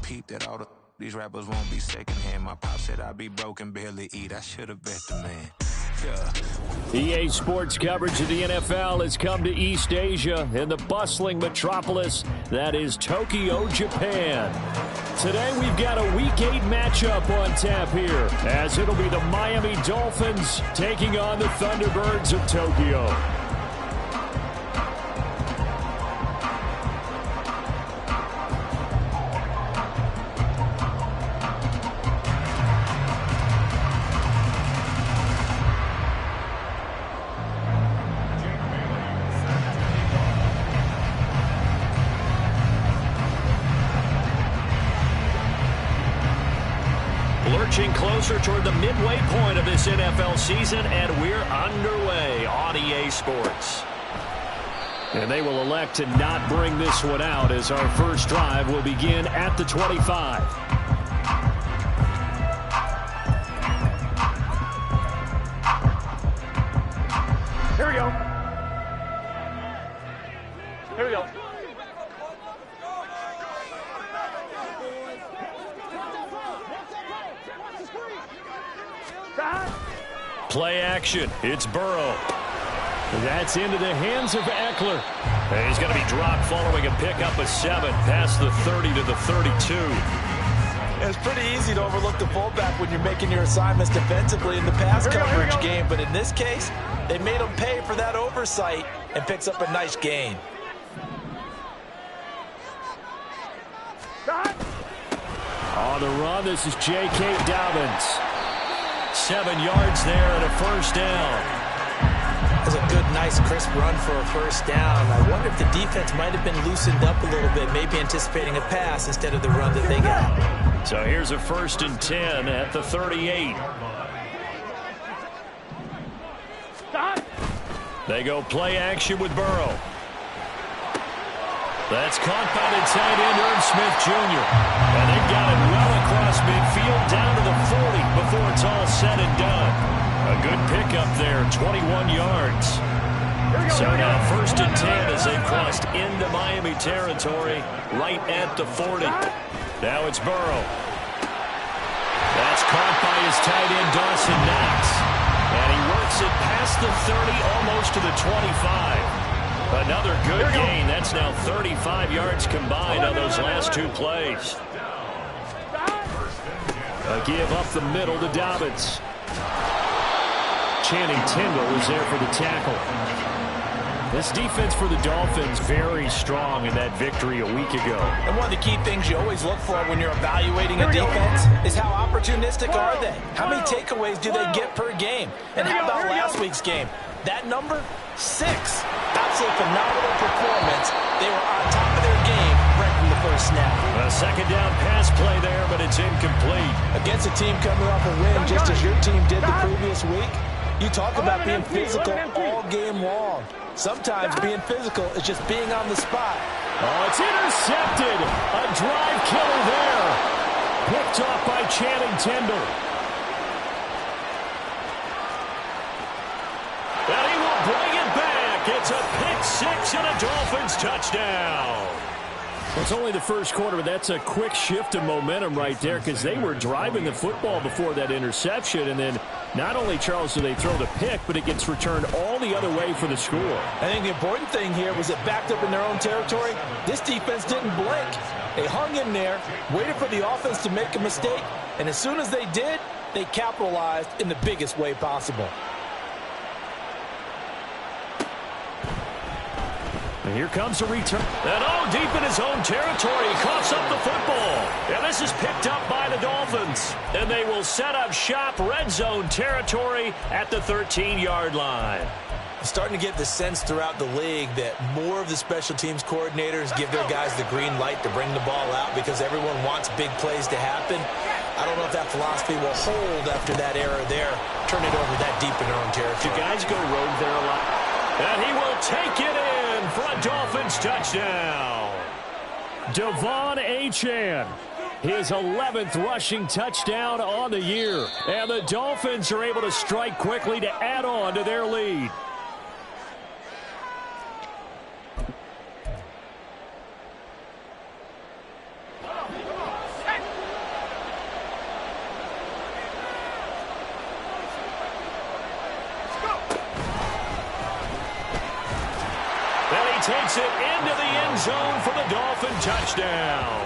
peep that all these rappers won't be secondhand. My pop said I'd be broken, barely eat. I should have bet the man. EA Sports coverage of the NFL has come to East Asia in the bustling metropolis that is Tokyo, Japan. Today we've got a Week 8 matchup on tap here, as it'll be the Miami Dolphins taking on the Thunderbirds of Tokyo. Lurching closer toward the midway point of this NFL season, and we're underway on EA Sports. And they will elect to not bring this one out, as our first drive will begin at the 25. Here we go. Here we go. Play action. It's Burrow. That's into the hands of Eckler. And he's going to be dropped following a pickup of 7 past the 30 to the 32. It's pretty easy to overlook the fullback when you're making your assignments defensively in the pass coverage game. But in this case, they made him pay for that oversight and picks up a nice gain. On the run, this is J.K. Dobbins. 7 yards there and a first down. That's a good, nice, crisp run for a first down. I wonder if the defense might have been loosened up a little bit, maybe anticipating a pass instead of the run that they got. So here's a 1st and 10 at the 38. They go play action with Burrow. That's caught by the tight end, Irv Smith Jr. And they've got it well across midfield down to the 40 before it's all said and done. A good pickup there, 21 yards. So now 1st and 10 as they've crossed into Miami territory right at the 40. Now it's Burrow. That's caught by his tight end, Dawson Knox. And he works it past the 30, almost to the 25. Another good gain. That's now 35 yards combined on those last 2 plays. A give up the middle to Dobbins. Channing Tindall is there for the tackle. This defense for the Dolphins very strong in that victory a week ago. And one of the key things you always look for when you're evaluating a defense is how opportunistic are they? How many takeaways do they get per game? And how about last week's game? That number, 6. Absolutely phenomenal performance. They were on top of their game right from the first snap. A 2nd down pass play there, but it's incomplete. Against a team coming off a win just as your team did the previous week, you talk about being physical all game long. Sometimes being physical is just being on the spot. Oh, it's intercepted. A drive killer there. Picked off by Channing Tindall. And he will bring it back. It's a pick 6 and a Dolphins touchdown. Well, it's only the first quarter, but that's a quick shift of momentum right there because they were driving the football before that interception. And then not only, Charles, do they throw the pick, but it gets returned all the other way for the score. I think the important thing here was it backed up in their own territory. This defense didn't blink. They hung in there, waited for the offense to make a mistake, and as soon as they did, they capitalized in the biggest way possible. And here comes a return. And deep in his own territory, he coughs up the football. And this is picked up by the Dolphins. And they will set up shop red zone territory at the 13-yard line. I'm starting to get the sense throughout the league that more of the special teams coordinators give their guys the green light to bring the ball out because everyone wants big plays to happen. I don't know if that philosophy will hold after that error there. Turn it over that deep in their own territory. Do guys go rogue there a lot? And he will take it in for a Dolphins touchdown. Devon Achane, his 11th rushing touchdown on the year. And the Dolphins are able to strike quickly to add on to their lead. it into the end zone for the Dolphin touchdown.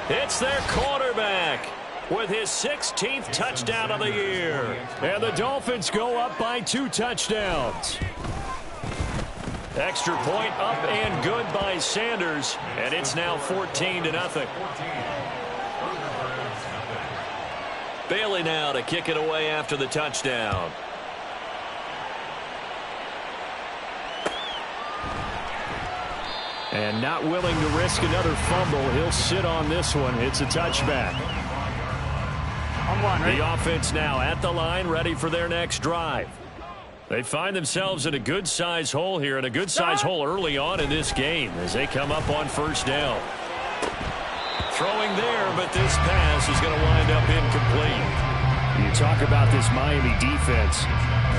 It's their quarterback with his 16th touchdown of the year. And the Dolphins go up by 2 touchdowns. Extra point up and good by Sanders, and it's now 14-0. Bailey now to kick it away after the touchdown. And not willing to risk another fumble. He'll sit on this one. It's a touchback. The offense now at the line, ready for their next drive. They find themselves in a good-sized hole here, and a good-sized hole early on in this game as they come up on first down. Throwing there, but this pass is going to wind up incomplete. You talk about this Miami defense.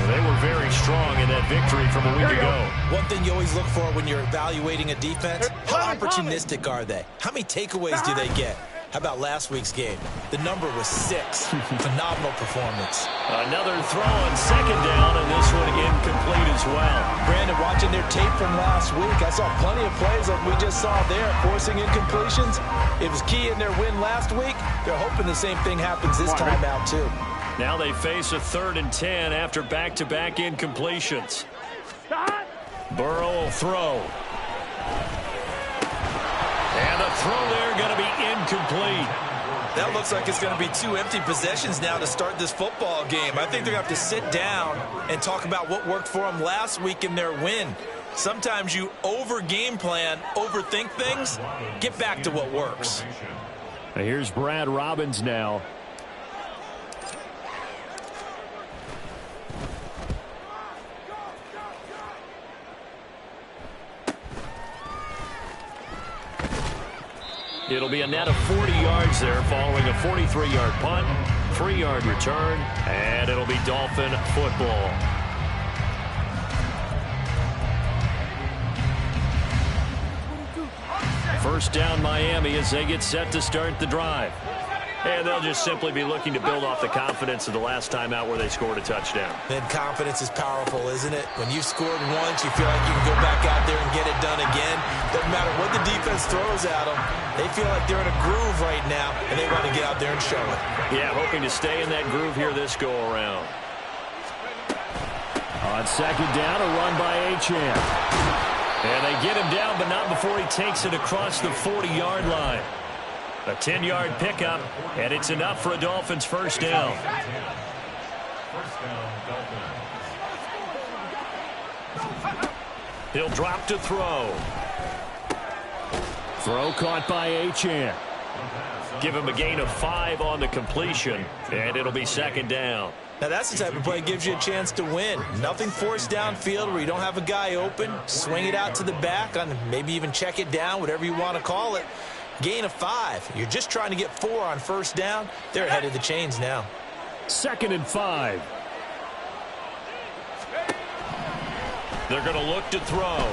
They were very strong in that victory from a week ago. One thing you always look for when you're evaluating a defense, how opportunistic are they? How many takeaways do they get? How about last week's game? The number was 6. Phenomenal performance. Another throw on second down, and this one incomplete as well. Brandon, watching their tape from last week, I saw plenty of plays like we just saw there, forcing incompletions. It was key in their win last week. They're hoping the same thing happens this time out, too. Now they face a 3rd and 10 after back-to-back incompletions. Burrow will throw. And the throw there going to be incomplete. That looks like it's going to be 2 empty possessions now to start this football game. I think they're going to have to sit down and talk about what worked for them last week in their win. Sometimes you over-game plan, overthink things. Get back to what works. Now here's Brad Robbins now. It'll be a net of 40 yards there following a 43-yard punt, 3-yard return, and it'll be Dolphin football. First down Miami as they get set to start the drive. And they'll just simply be looking to build off the confidence of the last time out where they scored a touchdown. And confidence is powerful, isn't it? When you've scored once, you feel like you can go back out there and get it done again. Doesn't matter what the defense throws at them. They feel like they're in a groove right now, and they want to get out there and show it. Yeah, hoping to stay in that groove here this go-around. On second down, a run by Achane. And they get him down, but not before he takes it across the 40-yard line. A 10-yard pickup, and it's enough for a Dolphins first down. He'll drop to throw. Throw caught by Achane. Give him a gain of 5 on the completion, and it'll be second down. Now that's the type of play that gives you a chance to win. Nothing forced downfield where you don't have a guy open. Swing it out to the back, on maybe even check it down, whatever you want to call it. Gain of 5. You're just trying to get 4 on first down. They're ahead of the chains now. 2nd and 5. They're going to look to throw.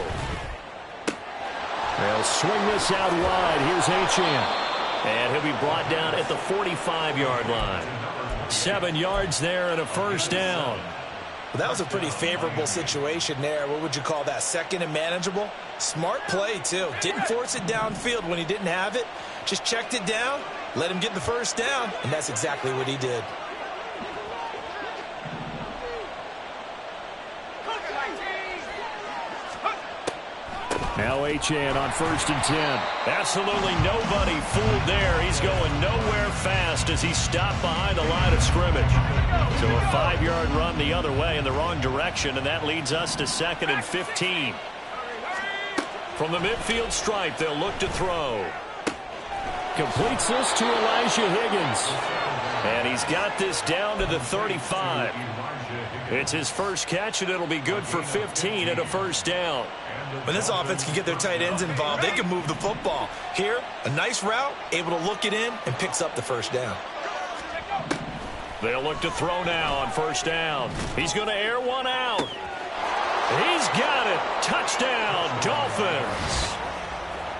They'll swing this out wide. Here's Achane. And he'll be brought down at the 45-yard line. 7 yards there and a first down. Well, that was a pretty favorable situation there. What would you call that? 2nd and manageable? Smart play, too. Didn't force it downfield when he didn't have it. Just checked it down, let him get the first down, and that's exactly what he did. Now Achane on 1st and 10. Absolutely nobody fooled there. He's going nowhere fast as he's stopped behind the line of scrimmage. So a 5-yard run the other way in the wrong direction, and that leads us to 2nd and 15. From the midfield stripe, they'll look to throw. Completes this to Elijah Higgins. And he's got this down to the 35. It's his first catch, and it'll be good for 15 and a first down. When this offense can get their tight ends involved, they can move the football. Here, a nice route, able to look it in, and picks up the first down. They'll look to throw now on first down. He's going to air one out. He's got it. Touchdown, Dolphins.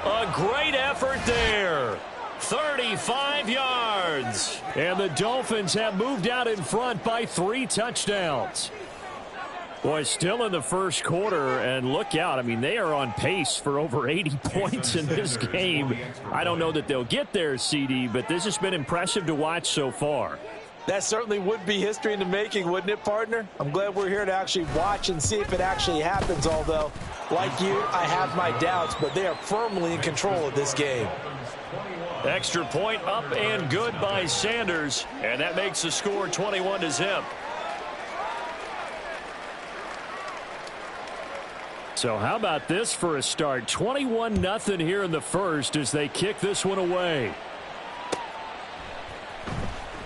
A great effort there. 35 yards. And the Dolphins have moved out in front by 3 touchdowns. Boy, still in the first quarter, and look out. I mean, they are on pace for over 80 points in this game. I don't know that they'll get there, CD, but this has been impressive to watch so far. That certainly would be history in the making, wouldn't it, partner? I'm glad we're here to actually watch and see if it actually happens, although, like you, I have my doubts, but they are firmly in control of this game. Extra point up and good by Sanders, and that makes the score 21-0. So how about this for a start? 21-0 here in the first as they kick this one away.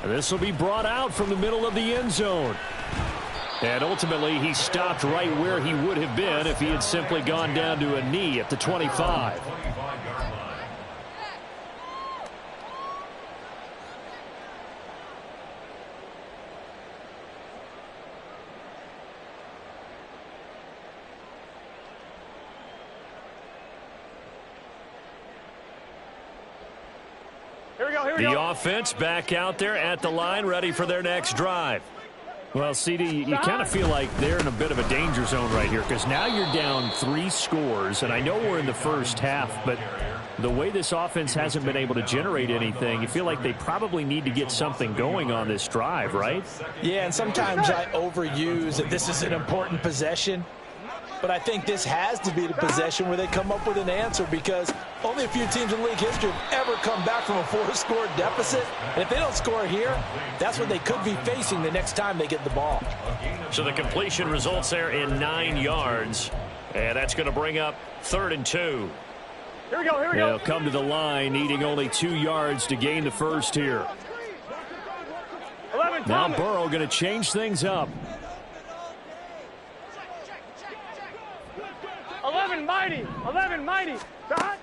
And this will be brought out from the middle of the end zone. And ultimately, he stopped right where he would have been if he had simply gone down to a knee at the 25. The offense back out there at the line, ready for their next drive. Well, CD, you kind of feel like they're in a bit of a danger zone right here because now you're down 3 scores, and I know we're in the first half, but the way this offense hasn't been able to generate anything, you feel like they probably need to get something going on this drive, right? Yeah, and sometimes I overuse that this is an important possession. But I think this has to be the possession where they come up with an answer because only a few teams in league history have ever come back from a 4-score deficit. And if they don't score here, that's what they could be facing the next time they get the ball. So the completion results there in 9 yards. And that's going to bring up 3rd and 2. Here we go. They'll come to the line needing only 2 yards to gain the first here. Now Burrow going to change things up. 11 mighty. Dot.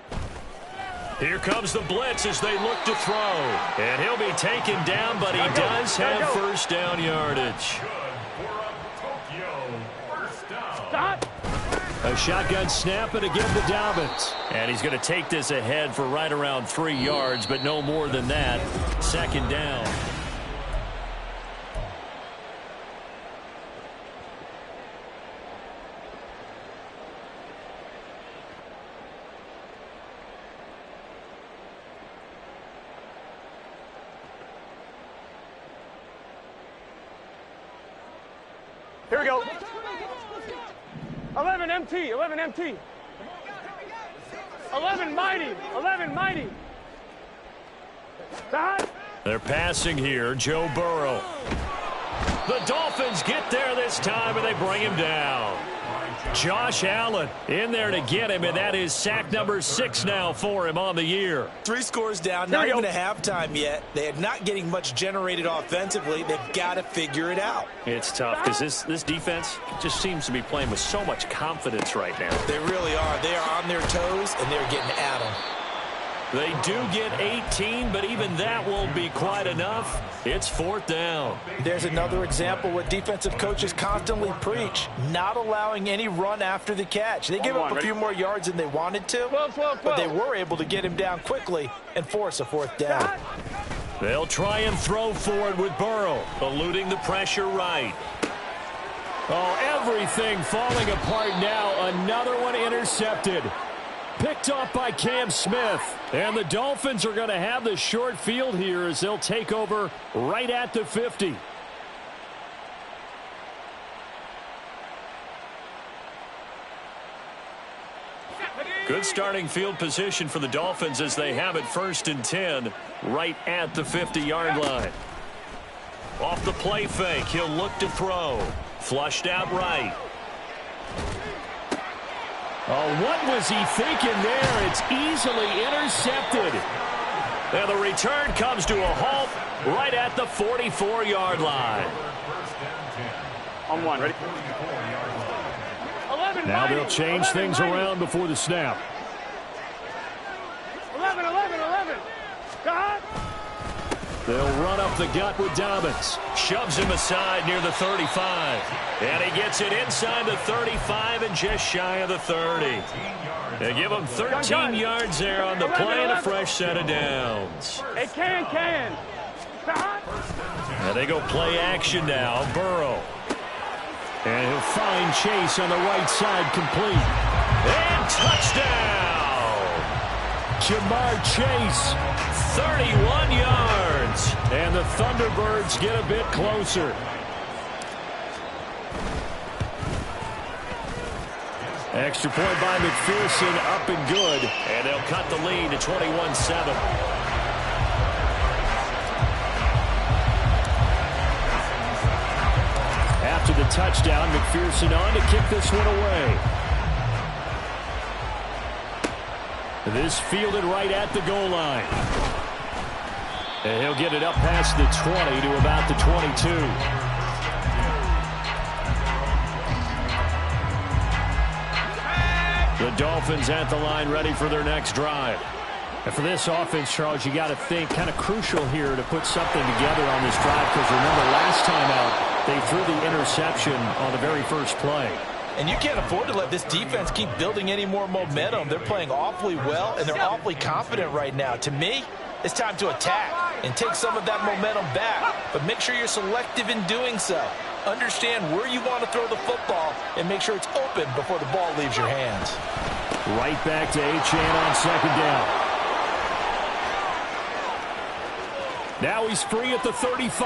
Here comes the blitz as they look to throw. And he'll be taken down, but he does have first down yardage. Dot. A shotgun snap and again to Dobbins. And he's going to take this ahead for right around 3 yards, but no more than that. 2nd down. Here we go. 11 MT. 11 mighty. Dot. They're passing here. Joe Burrow. The Dolphins get there this time, and they bring him down. Josh Allen in there to get him, and that is sack number 6 now for him on the year. 3 scores down, not even a halftime yet. They are not getting much generated offensively. They've got to figure it out. It's tough because this defense just seems to be playing with so much confidence right now. They really are. They are on their toes, and they're getting at them. They do get 18, but even that won't be quite enough. It's 4th down. There's another example what defensive coaches constantly preach, not allowing any run after the catch. They give up a few more yards than they wanted to, but they were able to get him down quickly and force a 4th down. They'll try and throw forward with Burrow, eluding the pressure right. Oh, everything falling apart now. Another one intercepted. Picked off by Cam Smith. And the Dolphins are going to have the short field here as they'll take over right at the 50. Good starting field position for the Dolphins as they have it 1st and 10 right at the 50-yard line. Off the play fake, he'll look to throw. Flushed out right. Oh, what was he thinking there? It's easily intercepted. And the return comes to a halt right at the 44-yard line. On 1, ready? 11 now they'll change things around before the snap. 11. Dot. They'll run up the gut with Dobbins. Shoves him aside near the 35. And he gets it inside the 35 and just shy of the 30. They give him 13 yards there on the play and a fresh set of downs. It can. And they go play action now. Burrow. And he'll find Chase on the right side, complete. And touchdown! Jamar Chase, 31 yards. And the Thunderbirds get a bit closer. Extra point by McPherson, up and good. And they'll cut the lead to 21-7. After the touchdown, McPherson on to kick this one away. This fielded right at the goal line. And he'll get it up past the 20 to about the 22. The Dolphins at the line, ready for their next drive. And for this offense, Charles, you got to think kind of crucial here to put something together on this drive, because remember, last time out, they threw the interception on the very first play. And you can't afford to let this defense keep building any more momentum. They're playing awfully well, and they're awfully confident right now. To me, it's time to attack and take some of that momentum back. But make sure you're selective in doing so. Understand where you want to throw the football and make sure it's open before the ball leaves your hands. Right back to Achane on second down. Now he's free at the 35.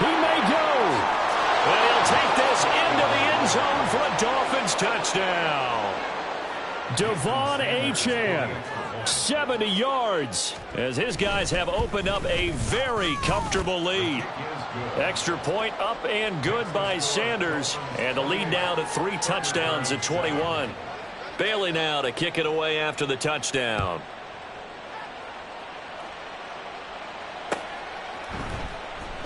He may go. And he'll take this into the end zone for a Dolphins touchdown. Devon Achane, 70 yards, as his guys have opened up a very comfortable lead. Extra point up and good by Sanders, and the lead now to 3 touchdowns at 21. Bailey now to kick it away after the touchdown.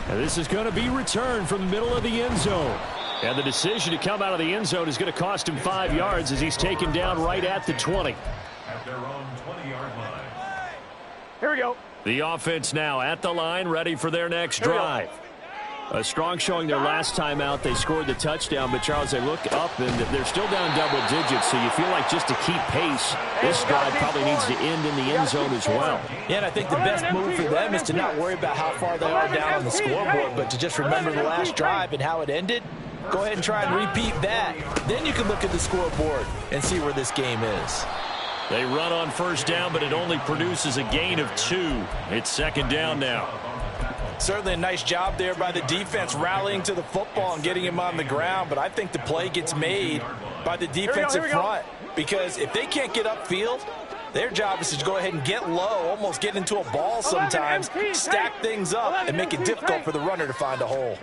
And this is going to be returned from the middle of the end zone. And the decision to come out of the end zone is going to cost him 5 yards as he's taken down right at the 20. At their own 20-yard line. Here we go. The offense now at the line, ready for their next drive. A strong showing their last time out. They scored the touchdown, but Charles, they look up and they're still down double digits, so you feel like just to keep pace, this drive probably needs to end in the end zone as well. Yeah, and I think the best move for them is to not worry about how far they are down on the scoreboard, but to just remember the last drive and how it ended. Go ahead and try and repeat that. Then you can look at the scoreboard and see where this game is. They run on first down, but it only produces a gain of 2. It's second down now. Certainly a nice job there by the defense rallying to the football and getting him on the ground, but I think the play gets made by the defensive front, because if they can't get upfield, their job is to go ahead and get low, almost get into a ball sometimes, stack things up, and make it difficult for the runner to find a hole.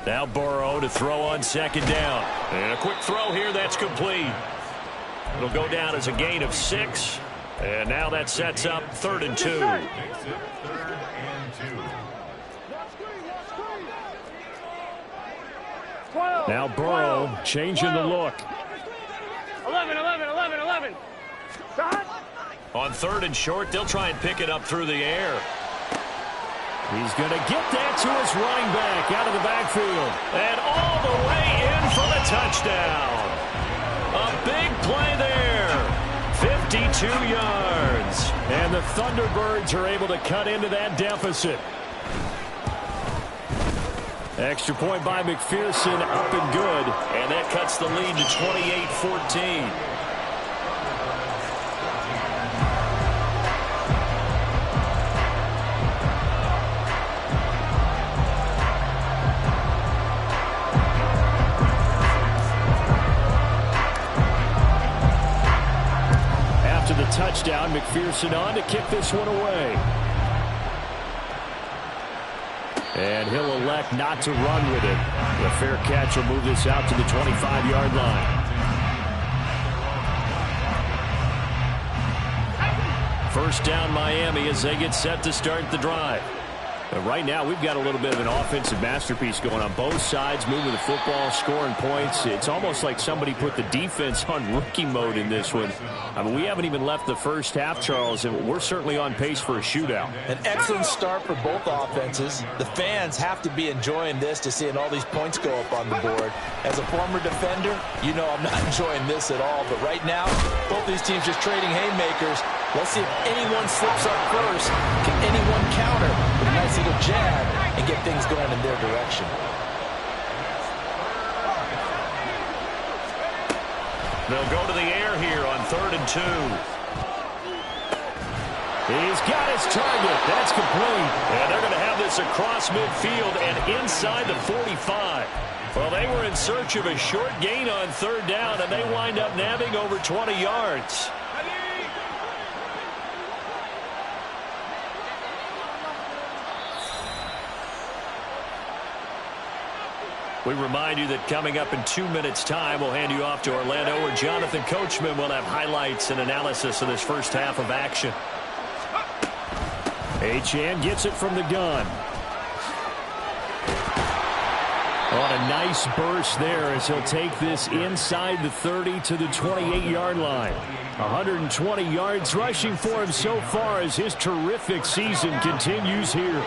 Now Burrow to throw on second down. And a quick throw here, that's complete. It'll go down as a gain of 6. And now that sets up 3rd and 2. Now Burrow changing the look. 11, 11, 11, 11. Shot. On 3rd and short, they'll try and pick it up through the air. He's going to get that to his running back out of the backfield. And all the way in for the touchdown. A big play there. 52 yards. And the Thunderbirds are able to cut into that deficit. Extra point by McPherson, up and good. And that cuts the lead to 28-14. After the touchdown, McPherson on to kick this one away. And he'll elect not to run with it. The fair catch will move this out to the 25-yard line. First down Miami as they get set to start the drive. But right now we've got a little bit of an offensive masterpiece going on both sides, moving the football, scoring points. It's almost like somebody put the defense on rookie mode in this one. I mean, we haven't even left the first half, Charles, and we're certainly on pace for a shootout. An excellent start for both offenses. The fans have to be enjoying this to seeing all these points go up on the board. As a former defender, you know I'm not enjoying this at all. But right now, both these teams just trading haymakers. Let's see if anyone slips up first. Can anyone counter with a nice little jab and get things going in their direction? They'll go to the air here on 3rd and 2. He's got his target. That's complete. And they're going to have this across midfield and inside the 45. Well, they were in search of a short gain on 3rd down, and they wind up nabbing over 20 yards. We remind you that coming up in 2 minutes' time, we'll hand you off to Orlando, where Jonathan Coachman will have highlights and analysis of this first half of action. Achane gets it from the gun. On a nice burst there as he'll take this inside the 30 to the 28-yard line. 120 yards rushing for him so far as his terrific season continues here.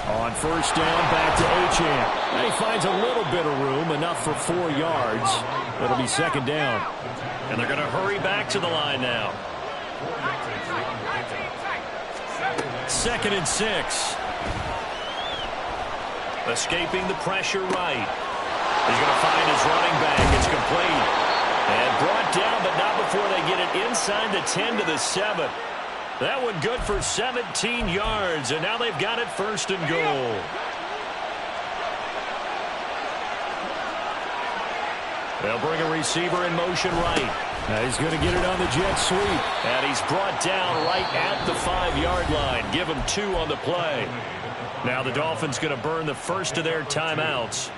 On first down, back to Achane. He finds a little bit of room, enough for 4 yards. It'll be 2nd down. And they're going to hurry back to the line now. 2nd and 6. Escaping the pressure right. He's going to find his running back. It's complete. And brought down, but not before they get it inside the 10 to the 7. That one good for 17 yards, and now they've got it 1st and goal. They'll bring a receiver in motion right. Now he's going to get it on the jet sweep. And he's brought down right at the 5-yard line. Give him 2 on the play. Now the Dolphins going to burn the first of their timeouts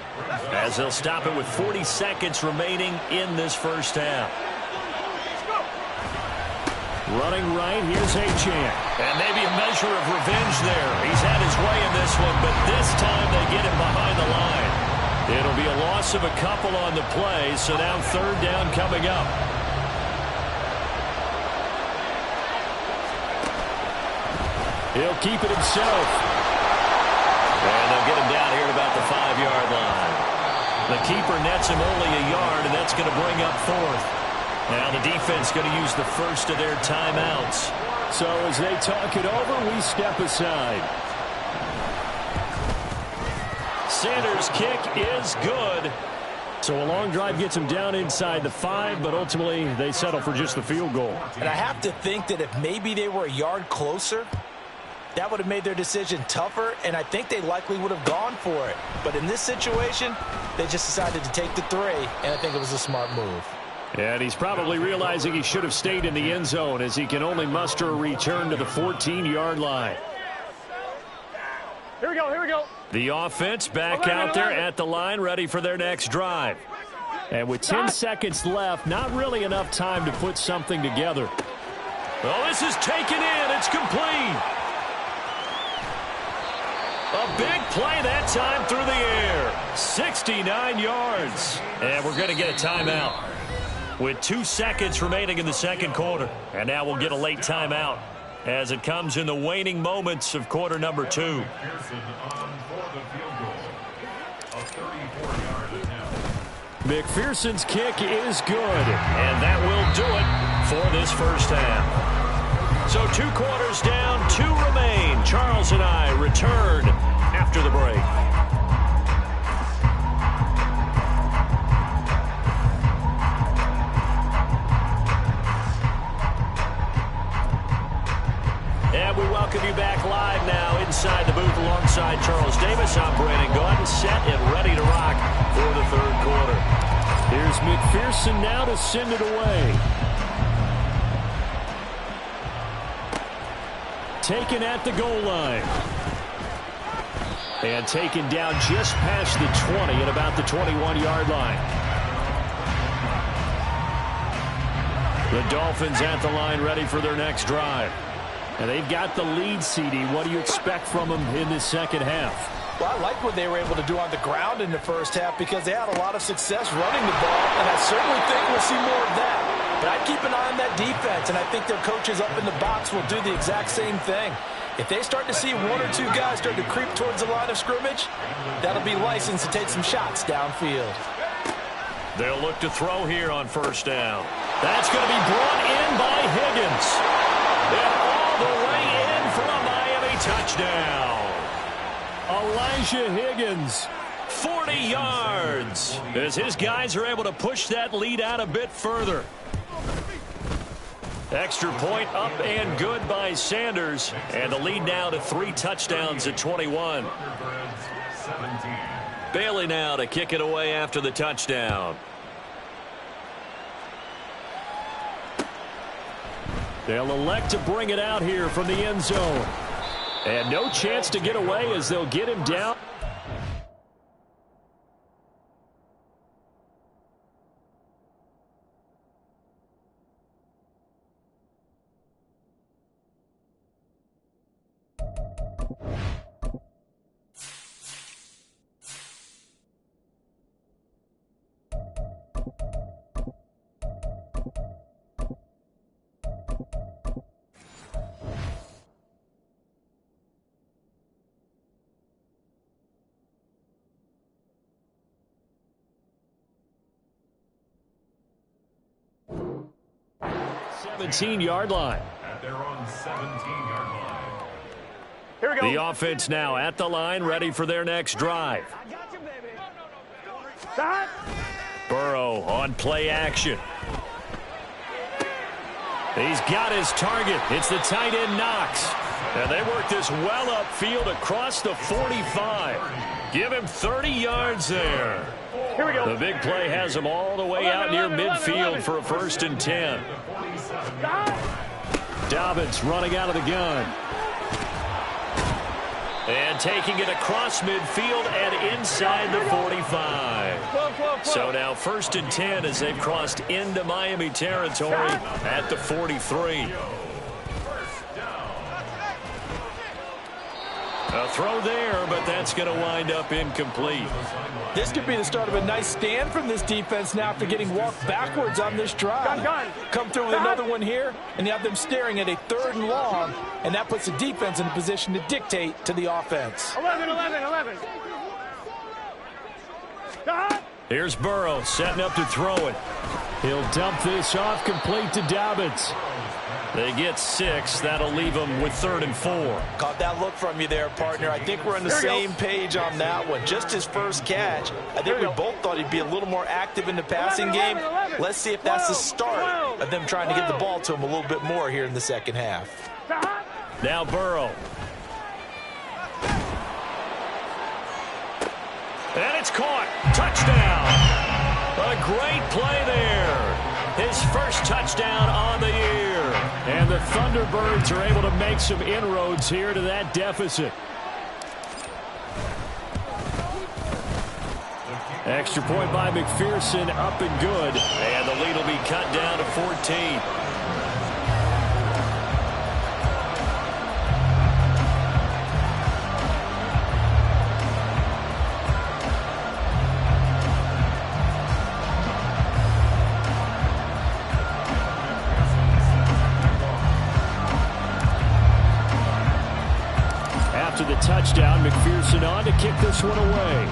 as they'll stop it with 40 seconds remaining in this first half. Running right, here's Achane. And maybe a measure of revenge there. He's had his way in this one, but this time they get him behind the line. It'll be a loss of a couple on the play, so now 3rd down coming up. He'll keep it himself. And they'll get him down here at about the 5-yard line. The keeper nets him only a yard, and that's going to bring up 4th. Now the defense going to use the first of their timeouts. So as they talk it over, we step aside. Sanders' kick is good. So a long drive gets him down inside the 5, but ultimately they settle for just the field goal. And I have to think that if maybe they were a yard closer, that would have made their decision tougher, and I think they likely would have gone for it. But in this situation, they just decided to take the 3, and I think it was a smart move. And he's probably realizing he should have stayed in the end zone as he can only muster a return to the 14-yard line. Here we go, here we go. The offense back out there at the line, ready for their next drive. And with 10 seconds left, not really enough time to put something together. Well, this is taken in. It's complete. A big play that time through the air. 69 yards. And we're going to get a timeout with 2 seconds remaining in the second quarter. And now we'll get a late timeout as it comes in the waning moments of quarter number 2. McPherson's kick is good, and that will do it for this first half. So 2 quarters down, 2 remain. Charles and I return after the break. And we welcome you back live now inside the booth alongside Charles Davis. I'm Brandon Gaudin, set and ready to rock for the third quarter. Here's McPherson now to send it away. Taken at the goal line. And taken down just past the 20 at about the 21-yard line. The Dolphins at the line ready for their next drive. And they've got the lead, CD. What do you expect from them in this second half? Well, I like what they were able to do on the ground in the first half because they had a lot of success running the ball, and I certainly think we'll see more of that. But I'd keep an eye on that defense, and I think their coaches up in the box will do the exact same thing. If they start to see 1 or 2 guys start to creep towards the line of scrimmage, that'll be license to take some shots downfield. They'll look to throw here on first down. That's going to be brought in by Higgins. And all the way in for a Miami touchdown. Elijah Higgins, 40 yards as his guys are able to push that lead out a bit further. Extra point up and good by Sanders. And the lead now to 3 touchdowns at 21. Bailey now to kick it away after the touchdown. They'll elect to bring it out here from the end zone. And no chance to get away as they'll get him down. Yard line. At their own 17-yard line. Here we go. The offense now at the line, ready for their next drive. I got you, baby. Stop. Burrow on play action. He's got his target. It's the tight end Knox. And they work this well upfield across the 45. Give him 30 yards there. Here we go. The big play has him all the way out near midfield for a 1st and 10. Dobbins running out of the gun. And taking it across midfield and inside the 45. So now 1st and 10 as they've crossed into Miami territory at the 43. A throw there, but that's going to wind up incomplete. This could be the start of a nice stand from this defense now after getting walked backwards on this drive. Come through with another one here, and you have them staring at a 3rd and long, and that puts the defense in a position to dictate to the offense. 11. Stop. Here's Burrow setting up to throw it. He'll dump this off complete to Dobbins. They get 6. That'll leave them with 3rd and 4. Caught that look from you there, partner. I think we're on the same page on that one. Just his first catch. I think we both thought he'd be a little more active in the passing game. Let's see if that's the start of them trying to get the ball to him a little bit more here in the second half. Now Burrow. And it's caught. Touchdown. A great play there. His first touchdown on the year. And the Thunderbirds are able to make some inroads here to that deficit. Extra point by McPherson, up and good. And the lead will be cut down to 14. After the touchdown, McPherson on to kick this one away.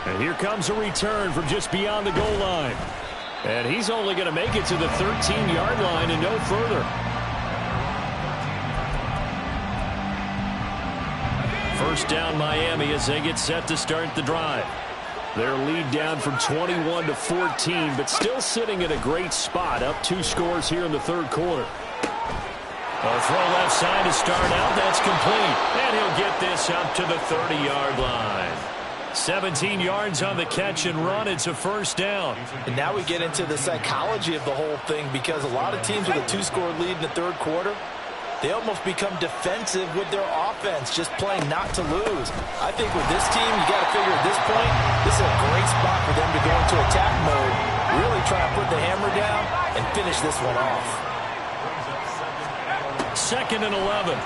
And here comes a return from just beyond the goal line. And he's only going to make it to the 13-yard line and no further. First down Miami as they get set to start the drive. Their lead down from 21 to 14, but still sitting at a great spot, up 2 scores here in the 3rd quarter. A throw left side to start out. That's complete. And he'll get this up to the 30-yard line. 17 yards on the catch and run. It's a first down. And now we get into the psychology of the whole thing, because a lot of teams with a 2-score lead in the 3rd quarter, they almost become defensive with their offense, just playing not to lose. I think with this team, you got to figure at this point, this is a great spot for them to go into attack mode, really try to put the hammer down and finish this one off. 2nd and 11.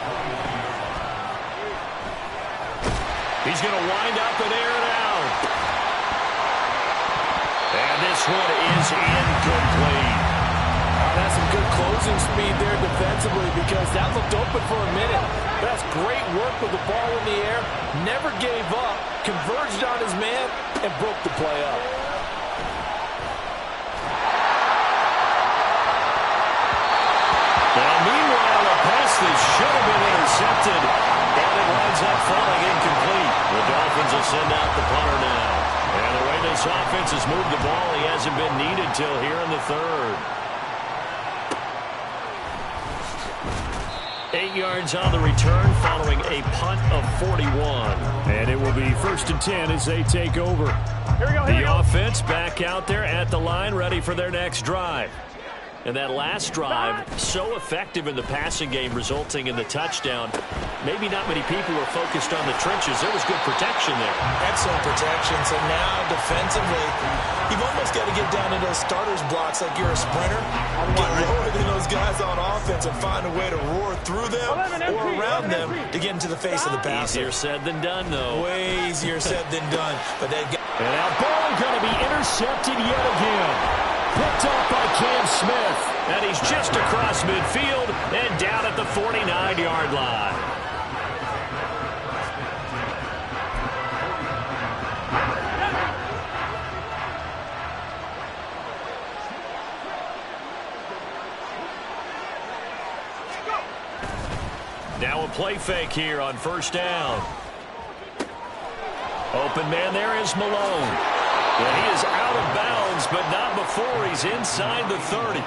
He's going to wind up and air it out. And this one is incomplete. That's some good closing speed there defensively, because that looked open for a minute. That's great work with the ball in the air. Never gave up, converged on his man, and broke the play up. Now, meanwhile, a pass that should have been intercepted, and it winds ends up falling incomplete. The Dolphins will send out the punter now. And the way this offense has moved the ball, he hasn't been needed till here in the third. 8 yards on the return following a punt of 41. And it will be 1st and 10 as they take over. Here we go, The offense back out there at the line, ready for their next drive. And that last drive, so effective in the passing game, resulting in the touchdown. Maybe not many people were focused on the trenches. There was good protection there. Excellent protection. So now defensively, you've almost got to get down to those starters blocks like you're a sprinter. Get lower than those guys on offense and find a way to roar through them or around them to get into the face of the passer. Easier said than done, though. Way easier said than done. But they've got... And that ball going to be intercepted yet again. Picked off by Cam Smith. And he's just across midfield and down at the 49-yard line. Now a play fake here on 1st down. Open man there is Malone. And he is out of bounds, but not before he's inside the 30.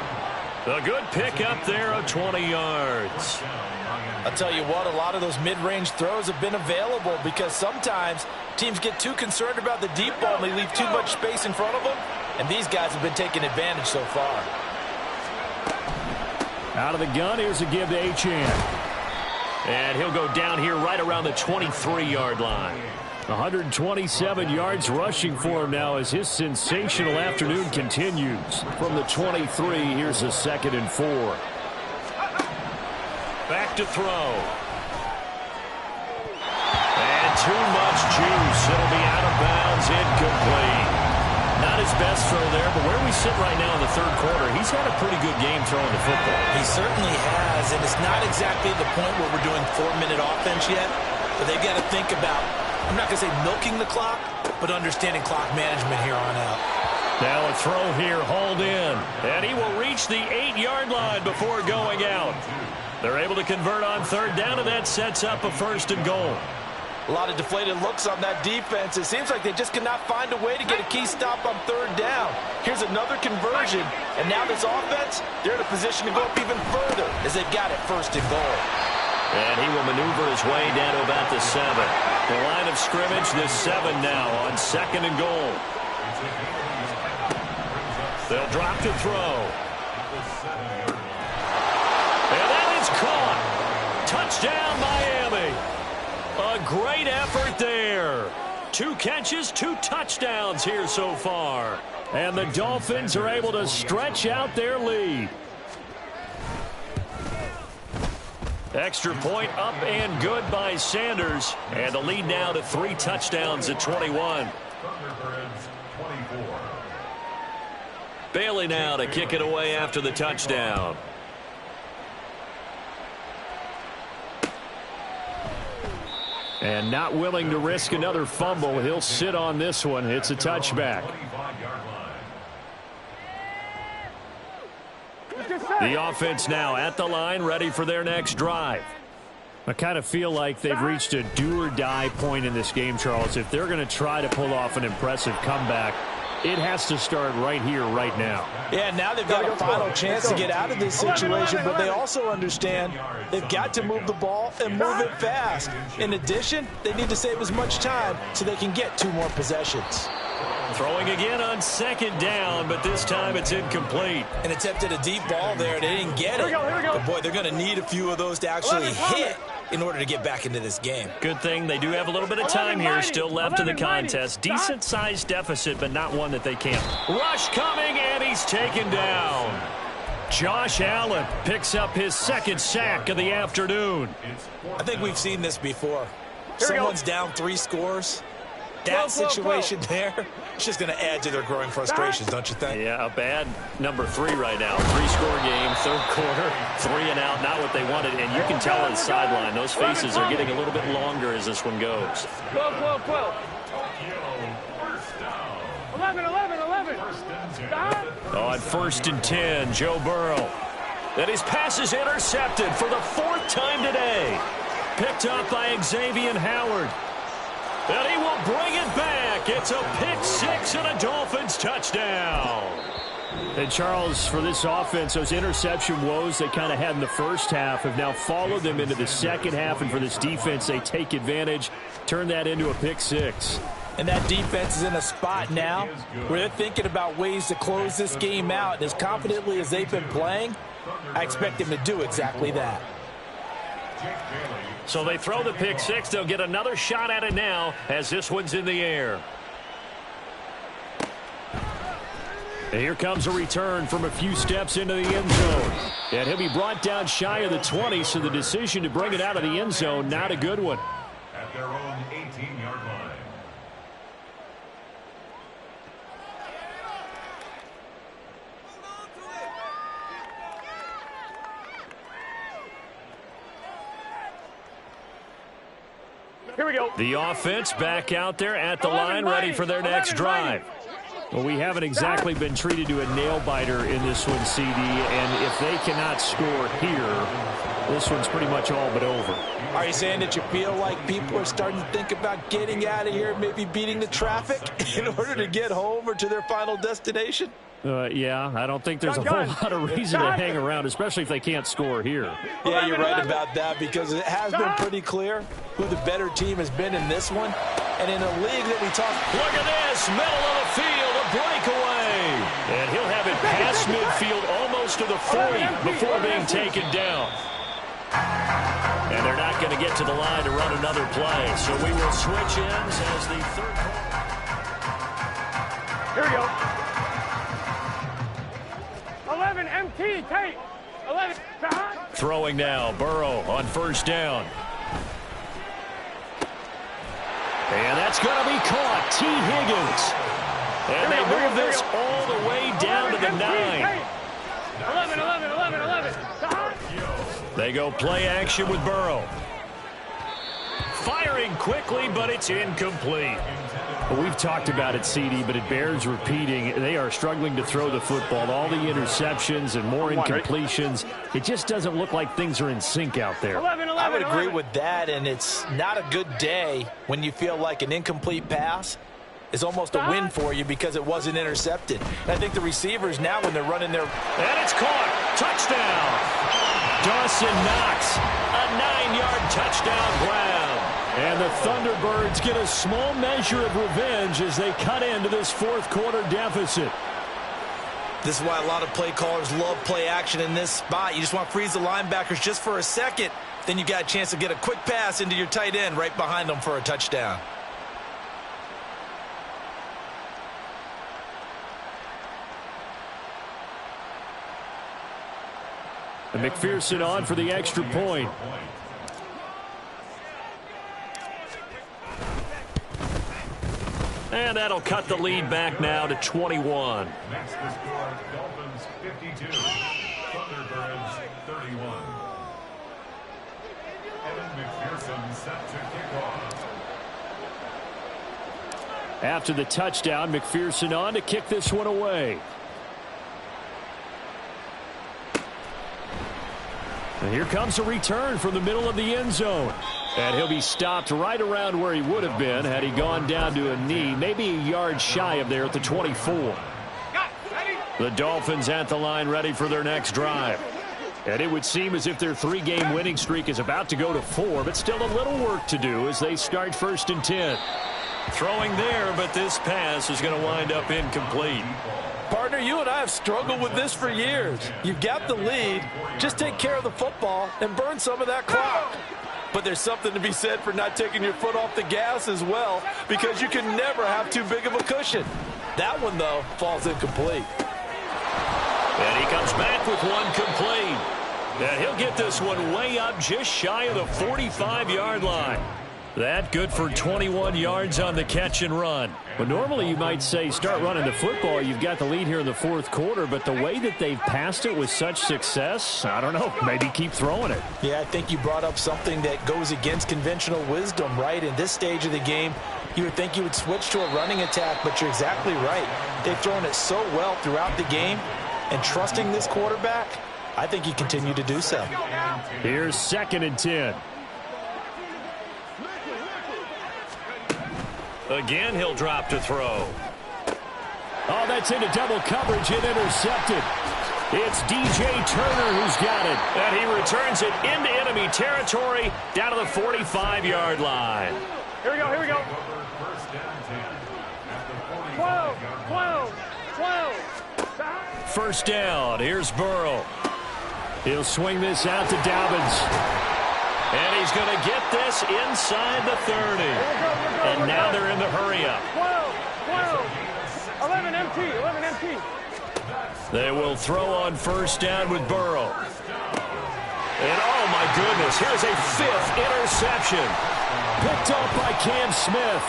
A good pickup there of 20 yards. I'll tell you what, a lot of those mid-range throws have been available because sometimes teams get too concerned about the deep ball and they leave too much space in front of them. And these guys have been taking advantage so far. Out of the gun, here's a give to Achane. And he'll go down here right around the 23-yard line. 127 yards rushing for him now as his sensational afternoon continues. From the 23, here's a 2nd and 4. Back to throw. And too much juice. It'll be out of bounds, incomplete. Not his best throw there, but where we sit right now in the 3rd quarter, he's had a pretty good game throwing the football. He certainly has, and it's not exactly the point where we're doing 4-minute offense yet, but they've got to think about, I'm not going to say milking the clock, but understanding clock management here on out. Now a throw here, hauled in, and he will reach the 8-yard line before going out. They're able to convert on 3rd down, and that sets up a 1st and goal. A lot of deflated looks on that defense. It seems like they just cannot find a way to get a key stop on 3rd down. Here's another conversion, and now this offense, they're in a position to go up even further as they've got it 1st and goal. And he will maneuver his way down to about the 7. The line of scrimmage, this 7 now on 2nd and goal. They'll drop to throw. And that is caught. Touchdown, Miami. A great effort there. 2 catches, 2 touchdowns here so far. And the Dolphins are able to stretch out their lead. Extra point up and good by Sanders. And the lead now to 3 touchdowns at 21. Bailey now to kick it away after the touchdown. And not willing to risk another fumble. He'll sit on this one. It's a touchback. The offense now at the line, ready for their next drive. I kind of feel like they've reached a do-or-die point in this game, Charles. If they're going to try to pull off an impressive comeback, it has to start right here, right now. Yeah, now they've got a final chance to get out of this situation, but they also understand they've got to move the ball and move it fast. In addition, they need to save as much time so they can get 2 more possessions. Throwing again on 2nd down, but this time it's incomplete. An attempt at a deep ball there. They didn't get it. But, boy, they're going to need a few of those to actually hit in order to get back into this game. Good thing they do have a little bit of time here still left in the contest. Decent-sized deficit, but not one that they can't. Rush coming, and he's taken down. Josh Allen picks up his 2nd sack of the afternoon. I think we've seen this before. Someone's down 3 scores. That situation there, it's just going to add to their growing frustrations, don't you think? Yeah, a bad number 3 right now. 3-score game, 3rd quarter, 3 and out, not what they wanted. And you can tell on the sideline, those faces are getting a little bit longer as this one goes. 12. 11. On 1st and 10, Joe Burrow. And his pass is intercepted for the 4th time today. picked up by Xavier Howard. And he will bring it back. It's a pick six and a Dolphins touchdown. And Charles, for this offense, those interception woes they kind of had in the first half have now followed them into the second half. And for this defense, they take advantage, turn that into a pick six. And that defense is in a spot now where they're thinking about ways to close this game out. And as confidently as they've been playing, I expect them to do exactly that. So they throw the pick six. They'll get another shot at it now as this one's in the air. And here comes a return from a few steps into the end zone. And he'll be brought down shy of the 20, so the decision to bring it out of the end zone, not a good one. At their own 18-yard line. Here we go. The offense back out there at the line, ready for their next drive. Well, we haven't exactly been treated to a nail-biter in this one, CD, and if they cannot score here, this one's pretty much all but over. Are you saying that you feel like people are starting to think about getting out of here, maybe beating the traffic in order to get home or to their final destination? Yeah, I don't think there's a whole lot of reason to hang around, especially if they can't score here. Yeah, you're right about that, because it has been pretty clear who the better team has been in this one. And in a league that we talk... Look at this, middle of the field, a breakaway. And he'll have it past midfield almost to the 40 before being taken down. And they're not going to get to the line to run another play. So we will switch ends as the third quarter. Here we go. 11 MT, Tate. 11. Throwing now, Burrow on first down. And that's going to be caught. T. Higgins. And they move this all the way down to the 9. 11. They go play action with Burrow. Firing quickly, but it's incomplete. Well, we've talked about it, CD, but it bears repeating. They are struggling to throw the football. All the interceptions and more incompletions. It just doesn't look like things are in sync out there. I would agree with that, and it's not a good day when you feel like an incomplete pass is almost a win for you because it wasn't intercepted. And I think the receivers now, when they're running their... And it's caught. Touchdown. Dawson Knox, a 9-yard touchdown grab. And the Thunderbirds get a small measure of revenge as they cut into this fourth quarter deficit. This is why a lot of play callers love play action in this spot. You just want to freeze the linebackers just for a second. Then you got a chance to get a quick pass into your tight end right behind them for a touchdown. And McPherson on for the extra point. And that'll cut the lead back now to 21. Makes the score Dolphins 52, Thunderbirds 31. Evan McPherson set to kick off. After the touchdown, McPherson on to kick this one away. And here comes a return from the middle of the end zone. And he'll be stopped right around where he would have been had he gone down to a knee, maybe a yard shy of there at the 24. The Dolphins at the line ready for their next drive. And it would seem as if their 3-game winning streak is about to go to 4, but still a little work to do as they start 1st and 10. Throwing there, but this pass is going to wind up incomplete. Partner, you and I have struggled with this for years. You've got the lead. Just take care of the football and burn some of that clock. But there's something to be said for not taking your foot off the gas as well, because you can never have too big of a cushion. That one, though, falls incomplete. And he comes back with one complete. And he'll get this one way up just shy of the 45-yard line. That good for 21 yards on the catch and run. But normally you might say start running the football. You've got the lead here in the fourth quarter, but the way that they've passed it with such success, I don't know, maybe keep throwing it. Yeah, I think you brought up something that goes against conventional wisdom, right? In this stage of the game, you would think you would switch to a running attack, but you're exactly right. They've thrown it so well throughout the game, and trusting this quarterback, I think you continue to do so. Here's 2nd and 10. Again, he'll drop to throw. Oh, that's into double coverage and intercepted. It's DJ Turner who's got it. And he returns it into enemy territory down to the 45-yard line. Here we go, here we go. 12, 12, 12. First down, here's Burrow. He'll swing this out to Dobbins. And he's going to get this inside the 30. And now they're in the hurry-up. 12, 12, 11 MT, 11 MT. They will throw on first down with Burrow. And oh my goodness, here's a 5th interception. Picked up by Cam Smith.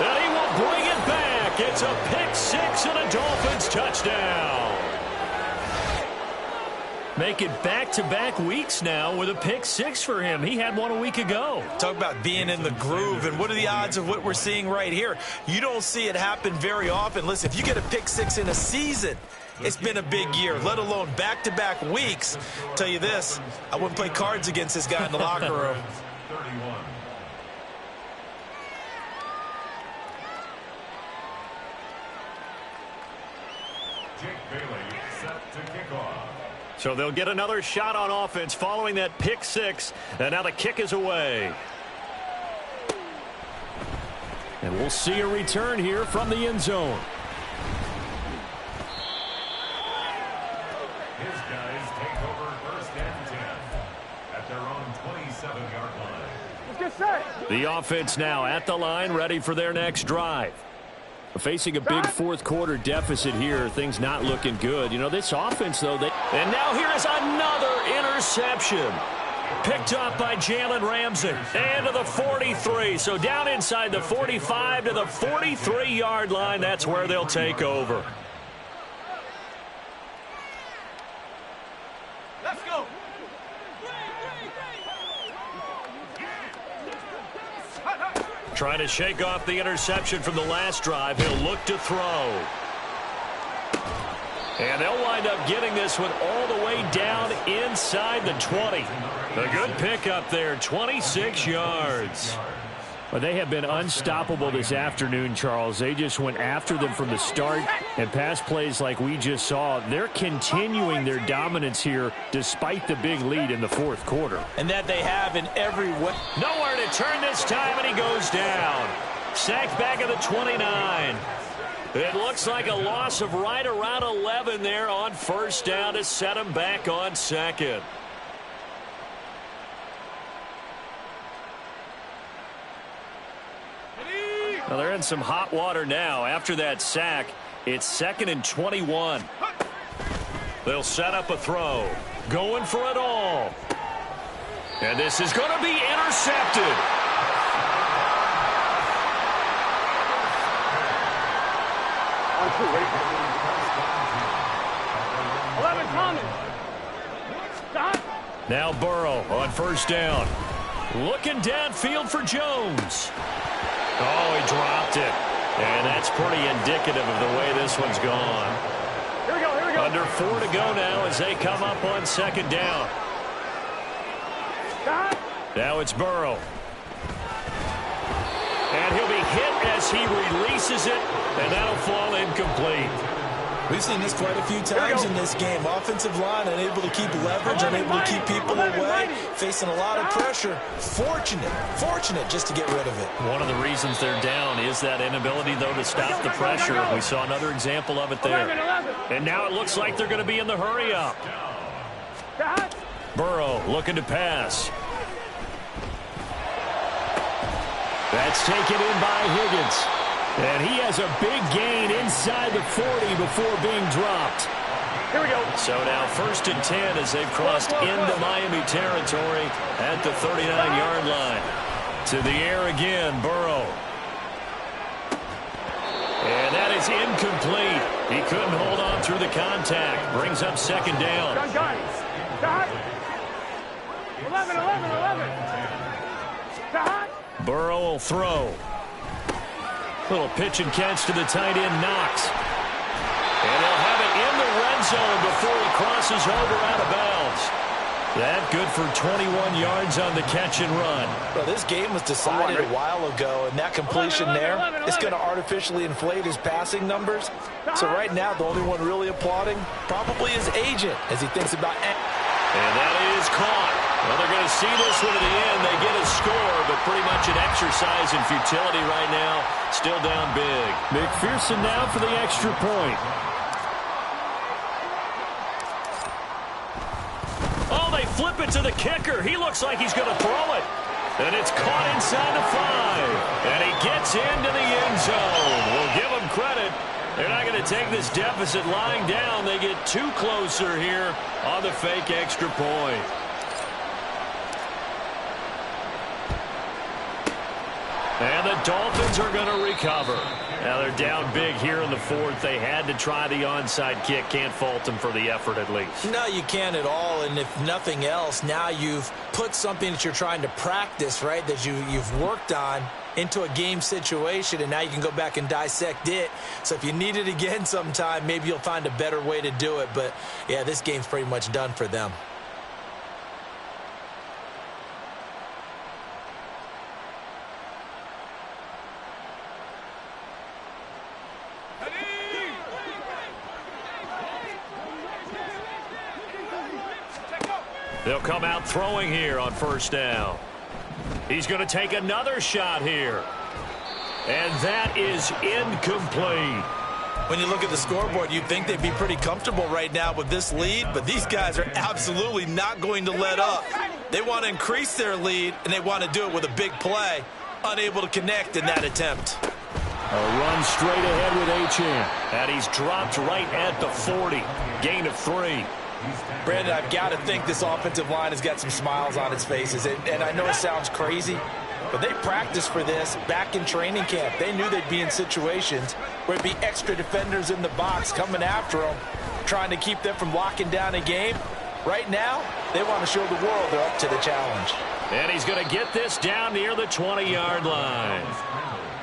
And he will bring it back. It's a pick 6 and a Dolphins touchdown. Make it back-to-back weeks now with a pick 6 for him. He had one a week ago. Talk about being in the groove, and what are the odds of what we're seeing right here? You don't see it happen very often. Listen, if you get a pick 6 in a season, it's been a big year, let alone back-to-back weeks. I'll tell you this, I wouldn't play cards against this guy in the locker room. 31. Jake Bailey set to kick off. So they'll get another shot on offense following that pick 6, and now the kick is away. And we'll see a return here from the end zone. His guys take over first and 10 at their own 27-yard line. Let's get set. The offense now at the line, ready for their next drive. Facing a big fourth-quarter deficit here, things not looking good. You know, this offense, though, and now here is another interception. Picked up by Jalen Ramsey. And to the 43. So down inside the 45 to the 43-yard line. That's where they'll take over. Let's go. Trying to shake off the interception from the last drive. He'll look to throw. And they'll wind up getting this one all the way down inside the 20. A good pickup there, 26 yards. Well, they have been unstoppable this afternoon, Charles. They just went after them from the start, and pass plays like we just saw, they're continuing their dominance here despite the big lead in the fourth quarter. And that they have in every way. Nowhere to turn this time, and he goes down. Sacked back at the 29. It looks like a loss of right around 11 there on first down to set him back on second. Well, they're in some hot water now. After that sack, it's 2nd and 21. They'll set up a throw. Going for it all. And this is going to be intercepted. On 2, ready? 11 Thomas. Stop. Now Burrow on first down. Looking downfield for Jones. Oh, he dropped it. And that's pretty indicative of the way this one's gone. Here we go, here we go. Under 4 to go now as they come up on second down. Stop. Now it's Burrow. And he'll be hit as he releases it, and that'll fall incomplete. We've seen this quite a few times in this game. Offensive line unable to keep leverage, unable to keep people away, facing a lot of pressure. Fortunate just to get rid of it. One of the reasons they're down is that inability, though, to stop the pressure. We saw another example of it there. 11. And now it looks like they're going to be in the hurry-up. Stop. Burrow looking to pass. That's taken in by Higgins. And he has a big gain inside the 40 before being dropped. Here we go. So now 1st and 10 as they've crossed into Miami territory at the 39-yard line. To the air again, Burrow. And that is incomplete. He couldn't hold on through the contact. Brings up second down. Gun. Stop. 11. Stop. Burrow will throw. Little pitch and catch to the tight end, Knox. And he'll have it in the red zone before he crosses over out of bounds. That good for 21 yards on the catch and run. Well, this game was decided a while ago, and that completion there is going to artificially inflate his passing numbers. So right now, the only one really applauding probably his agent as he thinks about... And that is caught. Well, they're going to see this one at the end. They get a score, but pretty much an exercise in futility right now. Still down big. McPherson now for the extra point. Oh, they flip it to the kicker. He looks like he's going to throw it. And it's caught inside the 5. And he gets into the end zone. We'll give him credit. They're not going to take this deficit lying down. They get too closer here on the fake extra point. And the Dolphins are going to recover. Now they're down big here in the 4th. They had to try the onside kick. Can't fault them for the effort at least. No, you can't at all. And if nothing else, now you've put something that you're trying to practice, right, that you've worked on into a game situation, and now you can go back and dissect it. So if you need it again sometime, maybe you'll find a better way to do it. But, yeah, this game's pretty much done for them. They'll come out throwing here on first down. He's going to take another shot here. And that is incomplete. When you look at the scoreboard, you'd think they'd be pretty comfortable right now with this lead, but these guys are absolutely not going to let up. They want to increase their lead, and they want to do it with a big play. Unable to connect in that attempt. A run straight ahead with Achane. And he's dropped right at the 40. Gain of 3. Brandon, I've got to think this offensive line has got some smiles on its faces. And I know it sounds crazy, but they practiced for this back in training camp. They knew they'd be in situations where it'd be extra defenders in the box coming after them, trying to keep them from locking down a game. Right now, they want to show the world they're up to the challenge. And he's going to get this down near the 20-yard line.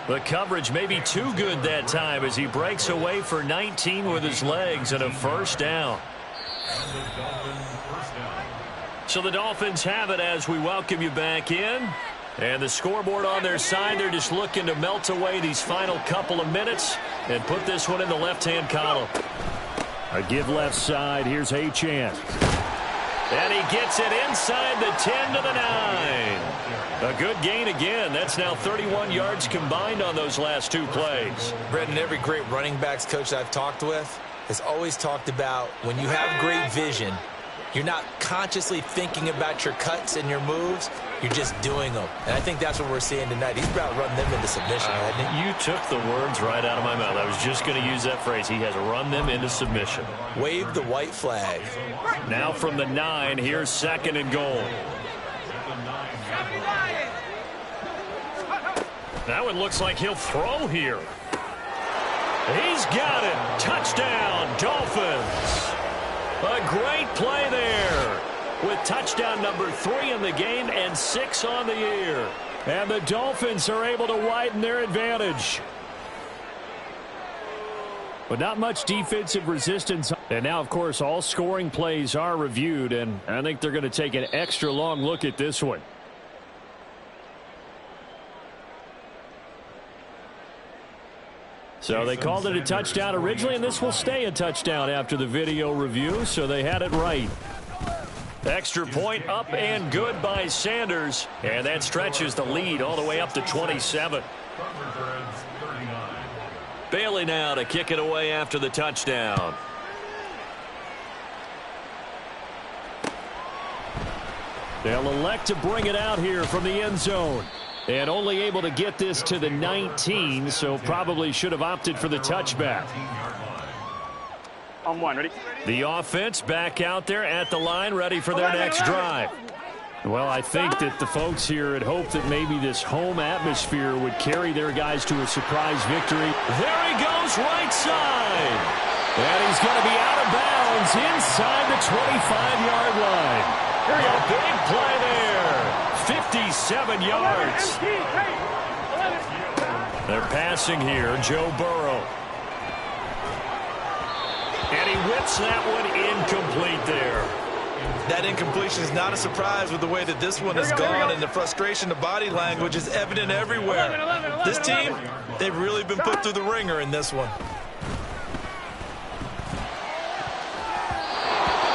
The coverage may be too good that time as he breaks away for 19 with his legs and a first down. So the Dolphins have it as we welcome you back in. And the scoreboard on their side, they're just looking to melt away these final couple of minutes and put this one in the left-hand column. A give left side. Here's Achane. And he gets it inside the 10 to the 9. A good gain again. That's now 31 yards combined on those last 2 plays. Brendan, every great running backs coach I've talked with has always talked about when you have great vision, you're not consciously thinking about your cuts and your moves. You're just doing them. And I think that's what we're seeing tonight. He's about running them into submission, hasn't he? You took the words right out of my mouth. I was just going to use that phrase. He has run them into submission. Wave the white flag. Now from the 9, here's 2nd and goal. That one looks like he'll throw here. He's got it. Touchdown, Dolphins. A great play there with touchdown number 3 in the game and 6 on the year. And the Dolphins are able to widen their advantage. But not much defensive resistance. And now, of course, all scoring plays are reviewed, and I think they're going to take an extra long look at this one. So they called it a touchdown originally, and this will stay a touchdown after the video review, so they had it right. Extra point up and good by Sanders, and that stretches the lead all the way up to 27. Bailey now to kick it away after the touchdown. They'll elect to bring it out here from the end zone. And only able to get this to the 19, so probably should have opted for the touchback. On 1, ready? The offense back out there at the line, ready for their next drive. Well, I think that the folks here had hoped that maybe this home atmosphere would carry their guys to a surprise victory. There he goes, right side. And he's going to be out of bounds inside the 25-yard line. Here we go, big play there. 57 yards. They're passing here, Joe Burrow. And he whips that one incomplete there. That incompletion is not a surprise with the way that this one has gone, and the frustration, the body language is evident everywhere. This team, they've really been put through the ringer in this one.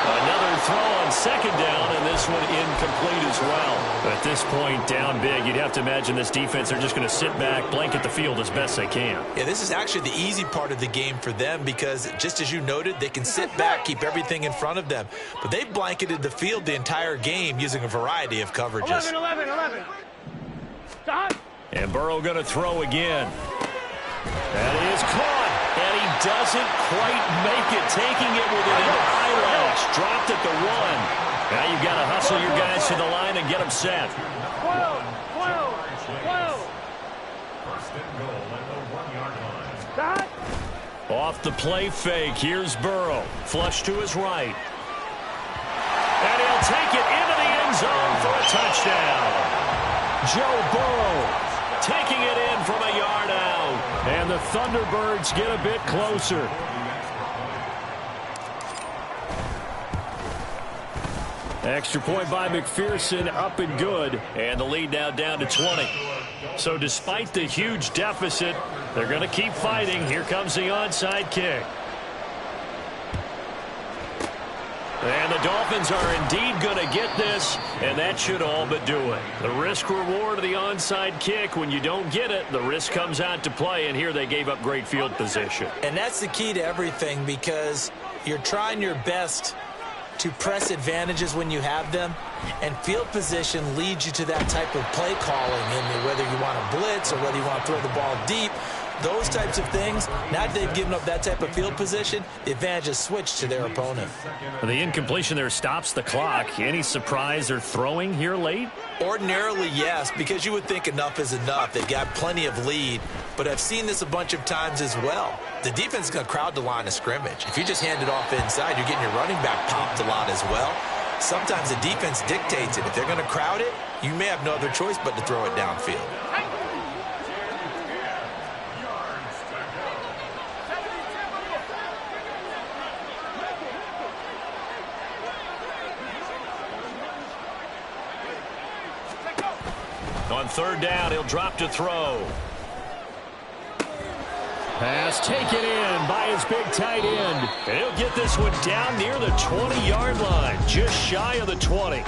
Another throw on second down, and this one incomplete as well. At this point, down big, you'd have to imagine this defense, they're just going to sit back, blanket the field as best they can. Yeah, this is actually the easy part of the game for them because, just as you noted, they can sit back, keep everything in front of them. But they've blanketed the field the entire game using a variety of coverages. 11. Stop. And Burrow going to throw again. That is caught, and he doesn't quite make it, taking it with an eyelash. Dropped at the 1. Now you've got to hustle your guys to the line and get them set. 12. First and goal at the 1-yard line. Stop. Off the play fake, here's Burrow. Flush to his right. And he'll take it into the end zone for a touchdown. Joe Burrow taking it in from a yard out. And the Thunderbirds get a bit closer. Extra point by McPherson, up and good. And the lead now down to 20. So despite the huge deficit, they're going to keep fighting. Here comes the onside kick. And the Dolphins are indeed going to get this, and that should all but do it. The risk-reward of the onside kick, when you don't get it, the risk comes out to play, and here they gave up great field position. And that's the key to everything because you're trying your best to press advantages when you have them, and field position leads you to that type of play calling, and whether you want to blitz or whether you want to throw the ball deep, those types of things. Now that they've given up that type of field position, the advantage is switched to their opponent. The incompletion there stops the clock. Any surprise they're throwing here late? Ordinarily, yes, because you would think enough is enough. They've got plenty of lead, but I've seen this a bunch of times as well. The defense is going to crowd the line of scrimmage. If you just hand it off inside, you're getting your running back popped a lot as well. Sometimes the defense dictates it. If they're going to crowd it, you may have no other choice but to throw it downfield. On third down, he'll drop to throw. Pass taken in by his big tight end. And he'll get this one down near the 20-yard line, just shy of the 20.